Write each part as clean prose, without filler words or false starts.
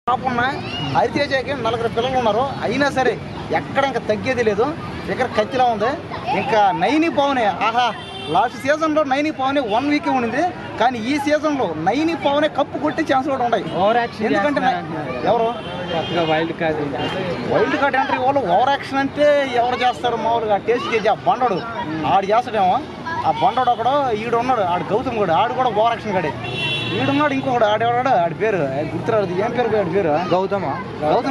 పాపన్న హరితేజకి నలుగురు పిల్లలు ఉన్నారు. అయినా సరే ఎక్కడ ఇంకా తగ్గేది లేదు. ఇక్కడ కత్తిలా ఉంది. ఇంకా నైని పవనే ఆహా లాస్ట్ సీజన్లో నైని పవనే 1 వీక్ ఉండింది. కానీ ఈ సీజన్లో నైని పవనే కప్పు కొట్టే ఛాన్స్ కూడా ఉన్నాయి. ఎందుకంటే ఎవరు వైల్డ్ కార్డ్ ఎంట్రీ వాళ్ళు ఓవర్ యాక్షన్ అంటే ఎవరు చేస్తారు? మామూలుగా టేస్ట్ చేసి ఆ బండడు ఆడు చేస్తాడేమో. ఆ బండోడు ఒకడు ఈడు ఉన్నాడు, ఆడు గౌతమ్ కూడా ఆడు కూడా ఓవర్ యాక్షన్ కాడే. ఈడున్నాడు ఇంకొకడు ఆడేవాడు, ఆడి పేరు గుర్తురాదు. ఏం పేరు ఆడి పేరు? గౌతమ్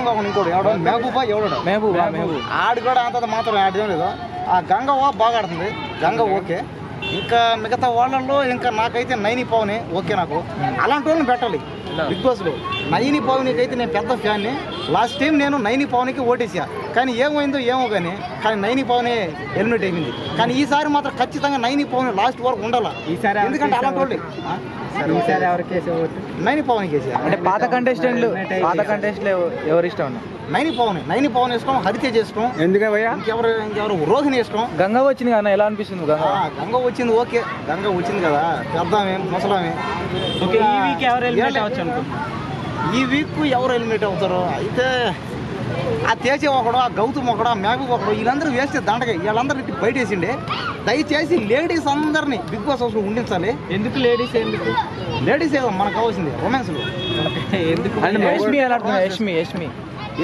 కాకుండా ఇంకోడు ఎవడో మెహబూబా ఎవడు ఆడు కూడా అంత మాత్రం ఆడేం లేదు. ఆ గంగవ్వ బాగా ఆడుతుంది. గంగ ఓకే. ఇంకా మిగతా వాళ్ళల్లో ఇంకా నాకైతే నైని పవనే ఓకే. నాకు అలాంటి వాళ్ళని పెట్టాలి బిగ్ బాస్లో. నైని పవన్కి అయితే నేను పెద్ద ఫ్యాన్ని. లాస్ట్ టైం నేను నైని పవన్కి ఓటేసా. కానీ ఏమైందో ఏమో కానీ నైని పవనే ఎలిమినేట్ అయింది. కానీ ఈసారి మాత్రం ఖచ్చితంగా నైని పవన్ లాస్ట్ వరకు ఉండాలి. ఎందుకంటే అలాంటి వాళ్ళు నైని పవన్ కేసీ. అంటే పాత కంటెస్టెంట్లు ఎవరు ఇష్టం? నైని పవన్ ఇష్టం, హరితేజ్ ఇష్టం. ఎందుకయ్యా? ఇంకెవరు రోహిణి ఇష్టం. గంగ వచ్చింది కదా, ఎలా అనిపిస్తుంది? గంగ వచ్చింది ఓకే. గంగ వచ్చింది కదా, పెద్దామే ముసలామే. ఈ వీక్ ఎవరు ఎలిమినేట్ అవుతారు? అయితే ఆ తేజ ఒకడు, ఆ గౌతమ్ ఒకడు, ఆ మేఘ ఒకడు, వీళ్ళందరూ వేస్తే దండగా వీళ్ళందరూ బయట వేసిండే. దయచేసి లేడీస్ అందరినీ బిగ్ బాస్ హౌస్లో ఉండించాలి. ఎందుకు లేడీస్ ఏదో మనకు కావాల్సింది రొమాన్స్లో.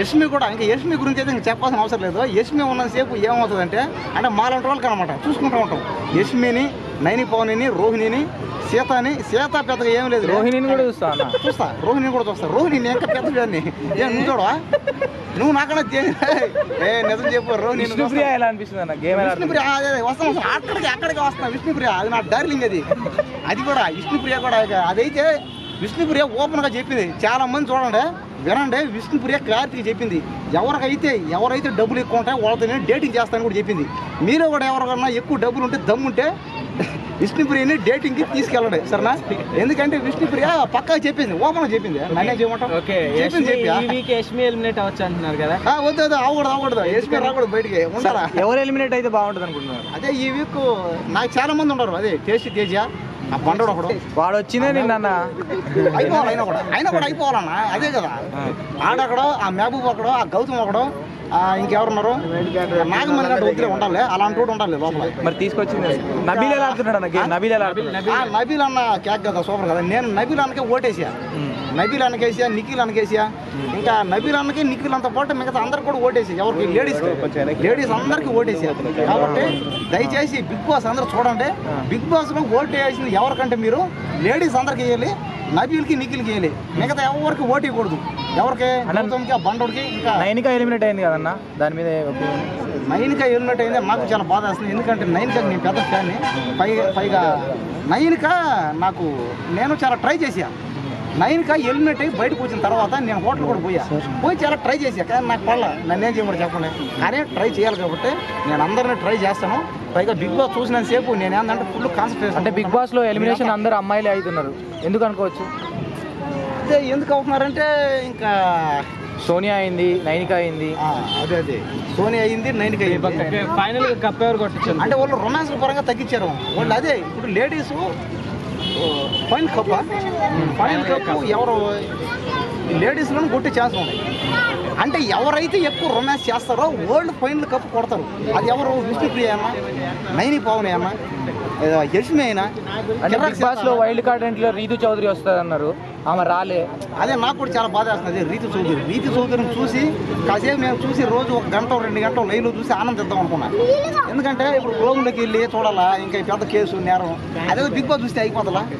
యష్మి కూడా ఇంకా యష్మి గురించి అయితే ఇంకా చెప్పాల్సిన అవసరం లేదు. యష్మి ఉన్నంతసేపు ఏమవుతుందంటే అంటే మాలాంటి వాళ్ళకి అనమాట చూసుకుంటూ ఉంటాం. యష్మిని, నైని పవన్ని, రోహిణిని, సీత పెద్దగా ఏం లేదు. రోహిణిని కూడా చూస్తా. రోహిణిని కూడా చూస్తా. రోహిణి ఇంకా పెద్ద దాన్ని నువ్వు చూడవా? నువ్వు నాకన్నా నిజం చెప్పు. రోహిణి విష్ణుప్రియ ఎలా అనిపిస్తుంది అన్న? విష్ణుప్రియ వస్తాను అక్కడికి వస్తున్నా. విష్ణుప్రియ అది నా డార్లింగ్. అది కూడా విష్ణుప్రియ కూడా. అదైతే విష్ణుప్రియ ఓపెన్గా చెప్పింది. చాలా మంది చూడండి వినండి. విష్ణుప్రియ క్లారిటీగా చెప్పింది. ఎవరైతే డబ్బులు ఎక్కువ ఉంటాయో వాళ్ళతో నేను డేటింగ్ చేస్తానని కూడా చెప్పింది. మీరు కూడా ఎవరికన్నా ఎక్కువ డబ్బులు ఉంటే దమ్ముంటే విష్ణుప్రియని డేటింగ్కి తీసుకెళ్ళండి సరేనా? ఎందుకంటే విష్ణుప్రియ పక్కా చెప్పింది, ఓపెన్గా చెప్పింది. నన్నే చేయమంటాం ఎలిమినేట్ అవ్వచ్చు అంటున్నారు కదా. వద్దు అవ్వకూడదు. యష్మి రాకూడదు బయటికి ఉండాలా. ఎవరు ఎలిమినేట్ అయితే బాగుంటుంది అనుకుంటున్నారు? అదే ఈ వీక్ నాకు చాలా మంది ఉన్నారు. అదే తేజ, ఆ బండోడు ఒకడు వాడు వచ్చిందే నిన్న అయినా కూడా అయిపోవాలన్నా. అదే కదా ఆడొకడు, ఆ మెహబూబ్ ఒకడు, ఆ గౌతమ్ ఒకడు, ఇంకెవరున్నారు నాగమణి గంట వద్దులే ఉండాలి. అలాంటి వాడు ఉండాలి లోపల. మరి తీసుకొచ్చింది నబీల్ ఎలా ఆడుతున్నాడు? నబీల్ అన్న క్యాక్ కదా, సూపర్ కదా. నేను నబీల్ అన్నకే ఓటేసా. నబీల్ అన్నకేసా, నిఖిల్ అన్నకేసా. ఇంకా నబీల్ అన్నకి నిఖిల్ అంతా పాటు మిగతా అందరికి కూడా ఓటేసి. ఎవరికి లేడీస్ అందరికి ఓటేసా. కాబట్టి దయచేసి బిగ్ బాస్ అందరూ చూడండి. బిగ్ బాస్ లో ఓటు వేసింది ఎవరికంటే మీరు లేడీస్ అందరికి వేయాలి. నబీల్కి, నిఖిల్కి వేయాలి. మిగతా ఎవరికి ఓటు వేయకూడదు. ఎవరికి? గౌతమ్కి, ఆ బండోడికి. ఇంకా నైనికా ఎలిమినేట్ అయింది కదన్నా, దాని మీద నైనికా ఎలిమినేట్ అయింది. నాకు చాలా బాధ వేస్తుంది. ఎందుకంటే నైనికాకి నేను పెద్ద ఫ్యాన్ని. పైగా నైనికా నేను చాలా ట్రై చేసా. నైనికా ఎలిమినేట్ అయ్యి బయటకు వచ్చిన తర్వాత నేను హోటల్ కూడా పోయి చాలా ట్రై చేసా. కానీ నాకు పడలా. నన్నేం చేయమని చెప్పండి. కానీ ట్రై చేయాలి కాబట్టి నేను అందరినీ ట్రై చేస్తాను. పైగా బిగ్ బాస్ చూసినంతసేపు నేను ఏంటంటే ఫుల్ కాన్సన్ట్రేషన్. అంటే బిగ్ బాస్ లో ఎలిమినేషన్ అందరూ అమ్మాయిలే అవుతున్నారు, ఎందుకు అనుకోవచ్చు? అదే ఎందుకు అవుతున్నారంటే ఇంకా సోనియా అయింది, నైనికా అయింది. అదే సోనియా అయింది, నైనికా అయింది. ఫైనల్ కప్ ఎవరు కొట్టించారు అంటే వాళ్ళు రొమాన్స్ పరంగా తగ్గించారు వాళ్ళు. అదే ఇప్పుడు లేడీస్ ఫైనల్ కప్ ఎవరు లేడీస్లో కొట్టే ఛాన్స్ ఉంది. అంటే ఎవరైతే ఎక్కువ రొమాన్స్ చేస్తారో వరల్డ్ ఫైనల్ కప్ కొడతారు. అది ఎవరు? విష్ణుప్రియ అయినా, నైని పవన్ అయినా, యష్మి అయినా. అంటే బిగ్ బాస్ లో వైల్డ్ కార్డ్ ఎంట్రీలో రీతు చౌదరి వస్తారన్నారు, ఆమె రాలే. అదే నాకు కూడా చాలా బాధ వేస్తుంది. రీతు చౌదరిని చూసి కాసేపు నేను చూసి రోజు 1 గంట 2 గంటలు లైవ్లో చూసి ఆనందిద్దాం అనుకున్నాను. ఎందుకంటే ఇప్పుడు ప్రోగ్రాంలోకి వెళ్ళి చూడాలా, ఇంకా పెద్ద కేసు నేరం. అదే బిగ్ బాస్ చూస్తే అయిపోతుందా?